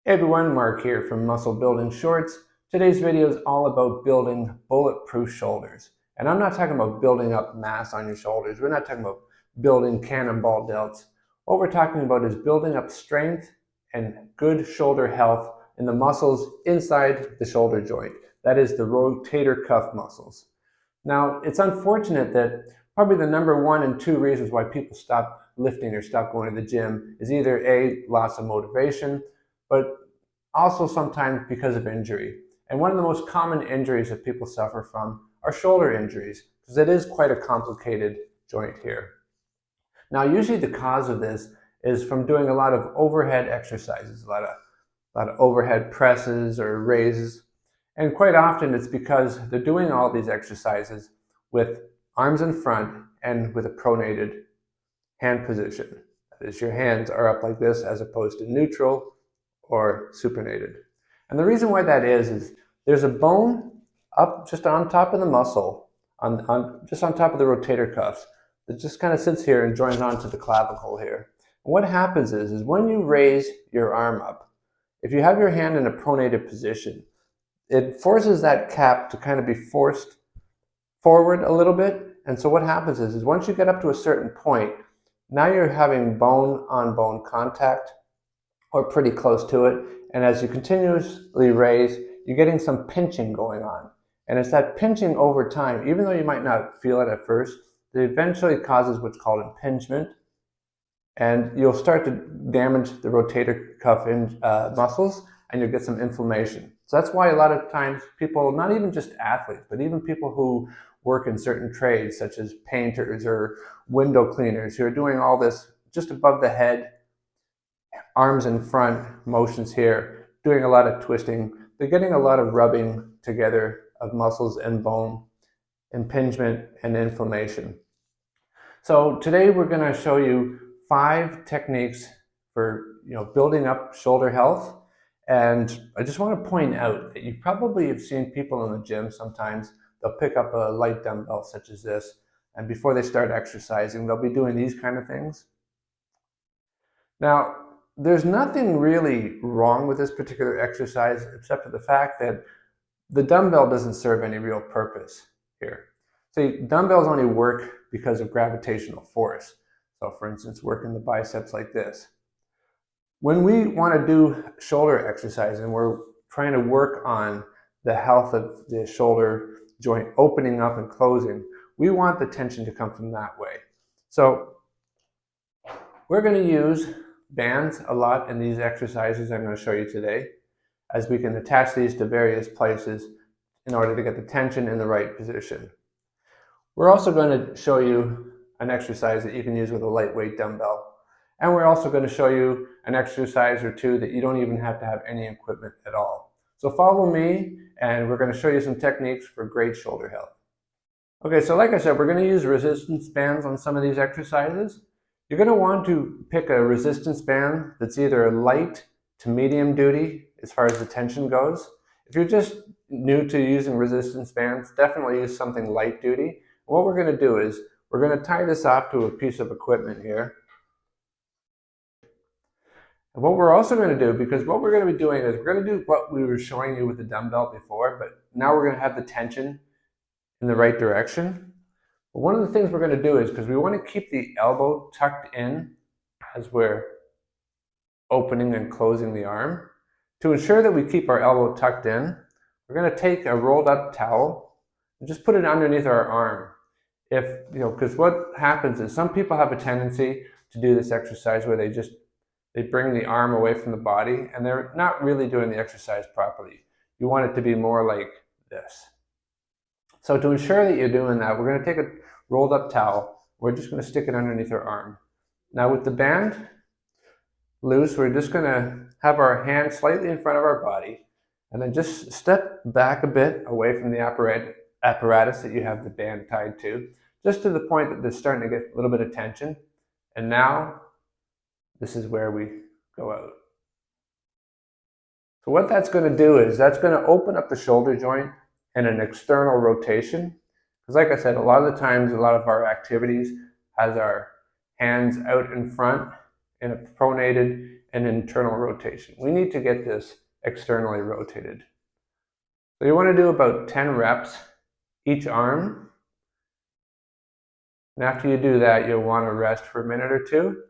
Hey everyone, Mark here from Muscle Building Shorts. Today's video is all about building bulletproof shoulders. And I'm not talking about building up mass on your shoulders. We're not talking about building cannonball delts. What we're talking about is building up strength and good shoulder health in the muscles inside the shoulder joint. That is the rotator cuff muscles. Now, it's unfortunate that probably the number one and two reasons why people stop lifting or stop going to the gym is either A, loss of motivation, but also sometimes because of injury. And one of the most common injuries that people suffer from are shoulder injuries, because it is quite a complicated joint here. Now, usually the cause of this is from doing a lot of overhead exercises, a lot of overhead presses or raises. And quite often it's because they're doing all these exercises with arms in front and with a pronated hand position. That is, your hands are up like this as opposed to neutral or supinated. And the reason why that is there's a bone up just on top of the muscle, just on top of the rotator cuffs, that just kind of sits here and joins onto the clavicle here. And what happens is when you raise your arm up, if you have your hand in a pronated position, it forces that cap to kind of be forced forward a little bit. And so what happens is once you get up to a certain point, now you're having bone on bone contact or pretty close to it. And as you continuously raise, you're getting some pinching going on. And it's that pinching over time, even though you might not feel it at first, it eventually causes what's called impingement. And you'll start to damage the rotator cuff muscles, and you'll get some inflammation. So that's why a lot of times people, not even just athletes, but even people who work in certain trades, such as painters or window cleaners, who are doing all this just above the head, arms in front, motions here, doing a lot of twisting. They're getting a lot of rubbing together of muscles and bone, impingement and inflammation. So today we're going to show you 5 techniques for building up shoulder health. And I just want to point out that you probably have seen people in the gym sometimes. They'll pick up a light dumbbell such as this, and before they start exercising, they'll be doing these kind of things. Now, there's nothing really wrong with this particular exercise except for the fact that the dumbbell doesn't serve any real purpose here. See, dumbbells only work because of gravitational force. So for instance, working the biceps like this. When we want to do shoulder exercise and we're trying to work on the health of the shoulder joint opening up and closing, we want the tension to come from that way. So we're going to use bands a lot in these exercises I'm going to show you today, as we can attach these to various places in order to get the tension in the right position. We're also going to show you an exercise that you can use with a lightweight dumbbell. And we're also going to show you an exercise or two that you don't even have to have any equipment at all. So follow me, and we're going to show you some techniques for great shoulder health. Okay, so like I said, we're going to use resistance bands on some of these exercises. You're going to want to pick a resistance band that's either light to medium duty as far as the tension goes. If you're just new to using resistance bands, definitely use something light duty. What we're going to do is we're going to tie this off to a piece of equipment here. And what we're also going to do, because what we're going to be doing is we're going to do what we were showing you with the dumbbell before, but now we're going to have the tension in the right direction. But one of the things we're going to do is, because we want to keep the elbow tucked in as we're opening and closing the arm, to ensure that we keep our elbow tucked in, we're going to take a rolled up towel and just put it underneath our arm. Because what happens is some people have a tendency to do this exercise where they bring the arm away from the body and they're not really doing the exercise properly. You want it to be more like this. So to ensure that you're doing that, we're going to take a rolled up towel. We're just going to stick it underneath our arm. Now with the band loose, we're just going to have our hand slightly in front of our body and then just step back a bit away from the apparatus that you have the band tied to, just to the point that they're starting to get a little bit of tension. And now this is where we go out. So what that's going to do is that's going to open up the shoulder joint in an external rotation. Because like I said, a lot of the times, a lot of our activities has our hands out in front in a pronated and internal rotation. We need to get this externally rotated. So you want to do about 10 reps each arm. And after you do that, you'll want to rest for a minute or two,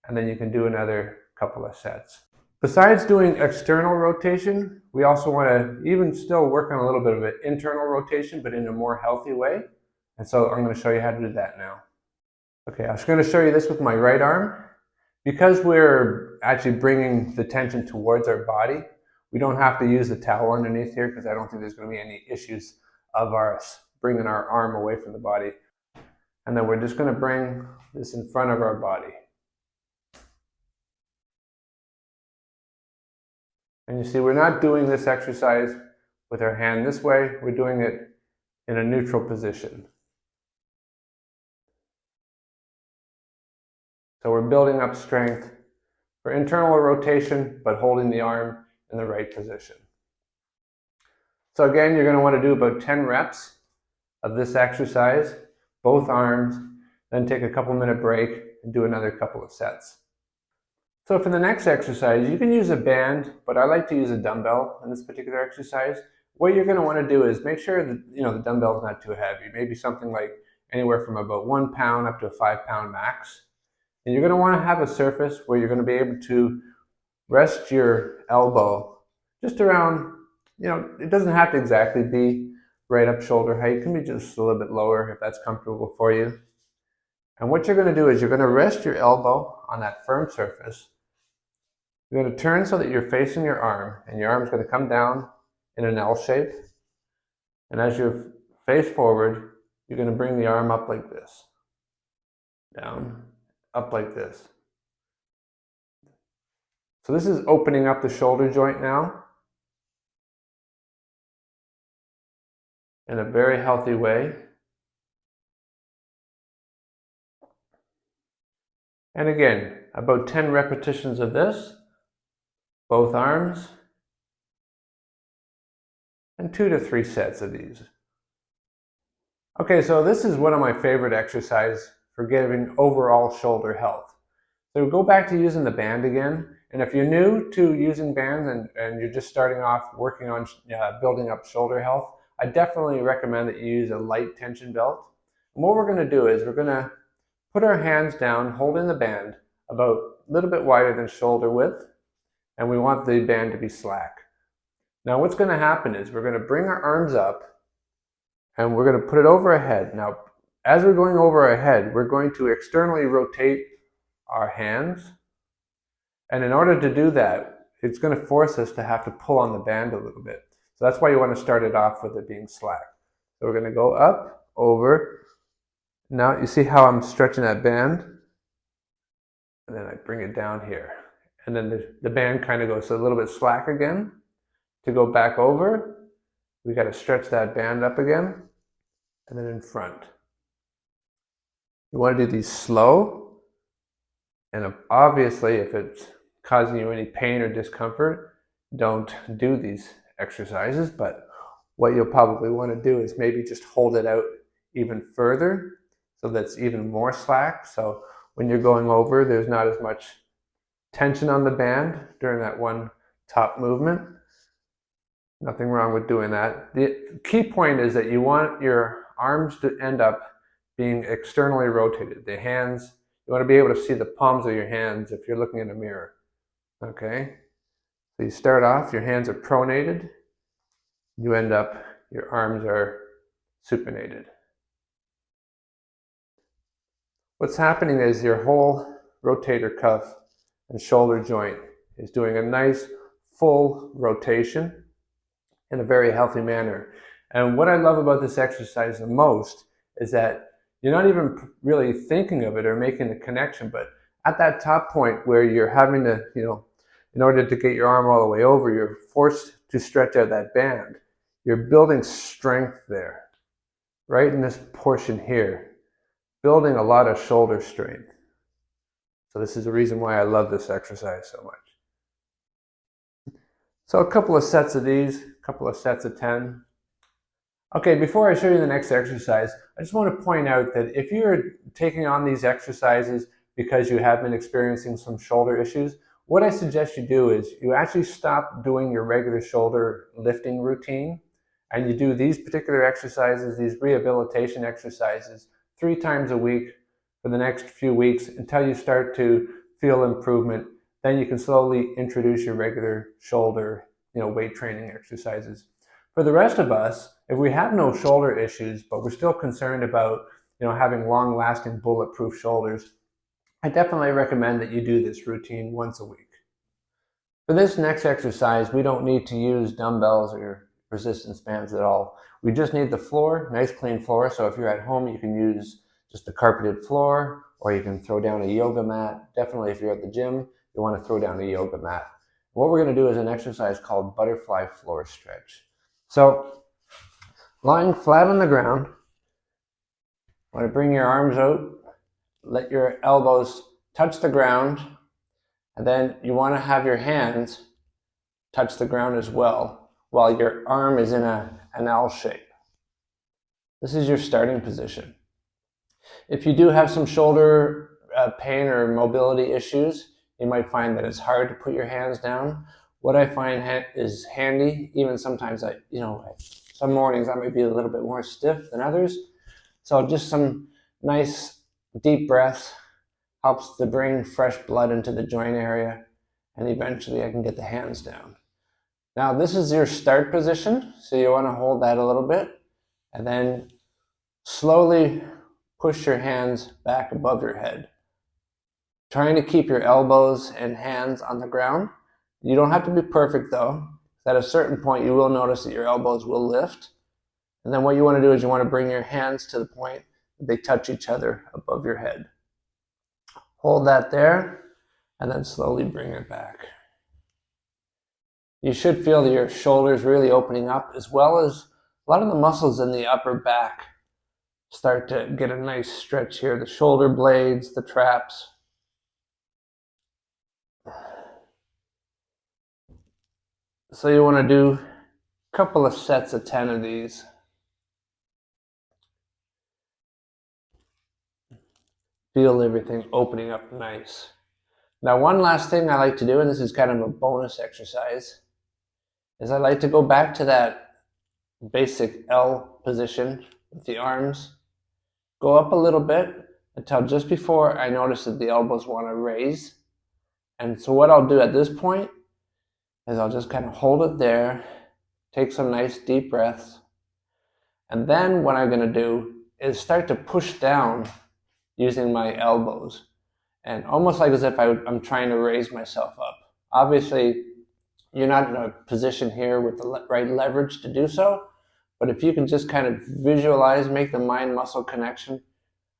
and then you can do another couple of sets. Besides doing external rotation, we also want to even still work on a little bit of an internal rotation, but in a more healthy way. And so I'm going to show you how to do that now. Okay, I was going to show you this with my right arm. Because we're actually bringing the tension towards our body, we don't have to use the towel underneath here because I don't think there's going to be any issues of us bringing our arm away from the body. And then we're just going to bring this in front of our body. And you see, we're not doing this exercise with our hand this way. We're doing it in a neutral position. So we're building up strength for internal rotation, but holding the arm in the right position. So again, you're going to want to do about 10 reps of this exercise, both arms, then take a couple-minute break and do another couple of sets. So for the next exercise, you can use a band, but I like to use a dumbbell in this particular exercise. What you're going to want to do is make sure that the dumbbell is not too heavy, maybe something like anywhere from about 1 pound up to a 5 pound max. And you're going to want to have a surface where you're going to be able to rest your elbow just around, it doesn't have to exactly be right up shoulder height. It can be just a little bit lower if that's comfortable for you. And what you're going to do is you're going to rest your elbow on that firm surface. You're going to turn so that you're facing your arm, and your arm is going to come down in an L shape. And as you face forward, you're going to bring the arm up like this, down, up like this. So this is opening up the shoulder joint now in a very healthy way. And again, about 10 repetitions of this, both arms, and 2 to 3 sets of these. Okay, so this is one of my favorite exercises for giving overall shoulder health. So go back to using the band again. And if you're new to using bands and you're just starting off working on building up shoulder health, I definitely recommend that you use a light tension belt. And what we're going to do is we're going to put our hands down, holding the band about a little bit wider than shoulder width, and we want the band to be slack. Now what's going to happen is we're going to bring our arms up and we're going to put it over our head. Now, as we're going over our head, we're going to externally rotate our hands. And in order to do that, it's going to force us to have to pull on the band a little bit. So that's why you want to start it off with it being slack. So we're going to go up, over. Now you see how I'm stretching that band? And then I bring it down here. And then the band kind of goes a little bit slack again. To go back over, we got to stretch that band up again, and then in front. You want to do these slow, and obviously if it's causing you any pain or discomfort, don't do these exercises, but what you'll probably want to do is maybe just hold it out even further so that's even more slack. So when you're going over, there's not as much tension on the band during that one top movement. Nothing wrong with doing that. The key point is that you want your arms to end up being externally rotated. The hands, you want to be able to see the palms of your hands if you're looking in a mirror. Okay? So you start off, your hands are pronated. You end up, your arms are supinated. What's happening is your whole rotator cuff and shoulder joint is doing a nice full rotation in a very healthy manner. And what I love about this exercise the most is that you're not even really thinking of it or making the connection, but at that top point where you're having to, in order to get your arm all the way over, you're forced to stretch out that band. You're building strength there, right in this portion here, building a lot of shoulder strength. So this is the reason why I love this exercise so much. So a couple of sets of these, a couple of sets of 10. Okay, before I show you the next exercise, I just want to point out that if you're taking on these exercises because you have been experiencing some shoulder issues, what I suggest you do is you actually stop doing your regular shoulder lifting routine and you do these particular exercises, these rehabilitation exercises, 3 times a week for the next few weeks until you start to feel improvement. Then you can slowly introduce your regular shoulder, weight training exercises. For the rest of us, if we have no shoulder issues, but we're still concerned about, having long-lasting bulletproof shoulders, I definitely recommend that you do this routine once a week. For this next exercise, we don't need to use dumbbells or resistance bands at all. We just need the floor, nice clean floor. So if you're at home, you can use just the carpeted floor, or you can throw down a yoga mat. Definitely if you're at the gym, you want to throw down a yoga mat. What we're going to do is an exercise called butterfly floor stretch. So lying flat on the ground, want to bring your arms out, let your elbows touch the ground, and then you want to have your hands touch the ground as well, while your arm is in an L shape. This is your starting position. If you do have some shoulder pain or mobility issues, you might find that it's hard to put your hands down. What I find is handy, even sometimes some mornings I might be a little bit more stiff than others. So just some nice deep breaths helps to bring fresh blood into the joint area, and eventually I can get the hands down. Now this is your start position, so you want to hold that a little bit, and then slowly push your hands back above your head. Trying to keep your elbows and hands on the ground. You don't have to be perfect though. At a certain point you will notice that your elbows will lift. And then what you want to do is you want to bring your hands to the point that they touch each other above your head. Hold that there, and then slowly bring it back. You should feel your shoulders really opening up, as well as a lot of the muscles in the upper back start to get a nice stretch here. The shoulder blades, the traps. So you want to do a couple of sets of 10 of these. Feel everything opening up nice. Now one last thing I like to do, and this is kind of a bonus exercise, is I like to go back to that basic L position with the arms, go up a little bit until just before I notice that the elbows want to raise. And so what I'll do at this point is I'll just kind of hold it there, take some nice deep breaths, and then what I'm going to do is start to push down using my elbows, and almost like as if I'm trying to raise myself up. Obviously, you're not in a position here with the right leverage to do so, but if you can just kind of visualize, make the mind-muscle connection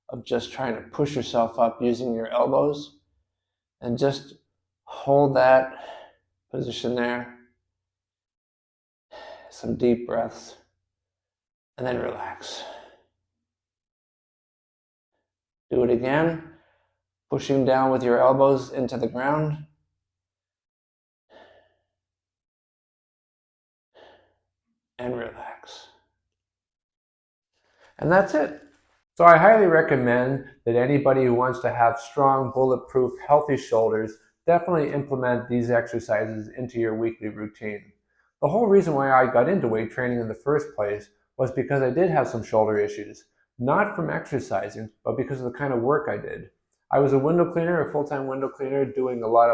of just trying to push yourself up using your elbows, and just hold that position there. Some deep breaths, and then relax. Do it again, pushing down with your elbows into the ground. And relax. And that's it. So I highly recommend that anybody who wants to have strong, bulletproof, healthy shoulders definitely implement these exercises into your weekly routine. The whole reason why I got into weight training in the first place was because I did have some shoulder issues. Not from exercising, but because of the kind of work I did. I was a window cleaner, a full-time window cleaner, doing a lot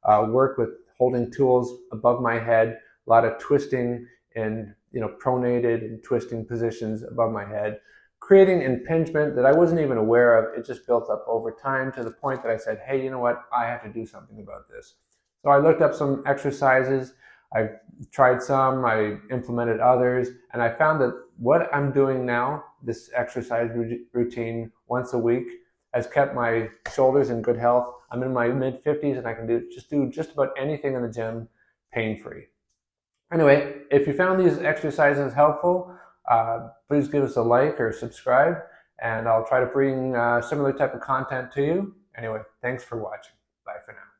of work with holding tools above my head, a lot of twisting and pronated and twisting positions above my head, creating impingement that I wasn't even aware of. It just built up over time to the point that I said, hey, you know what? I have to do something about this. So I looked up some exercises. I tried some, I implemented others, and I found that what I'm doing now, this exercise routine once a week, has kept my shoulders in good health. I'm in my mid-50s and I can do just about anything in the gym pain-free. Anyway, if you found these exercises helpful, please give us a like or subscribe, and I'll try to bring similar type of content to you. Anyway, thanks for watching. Bye for now.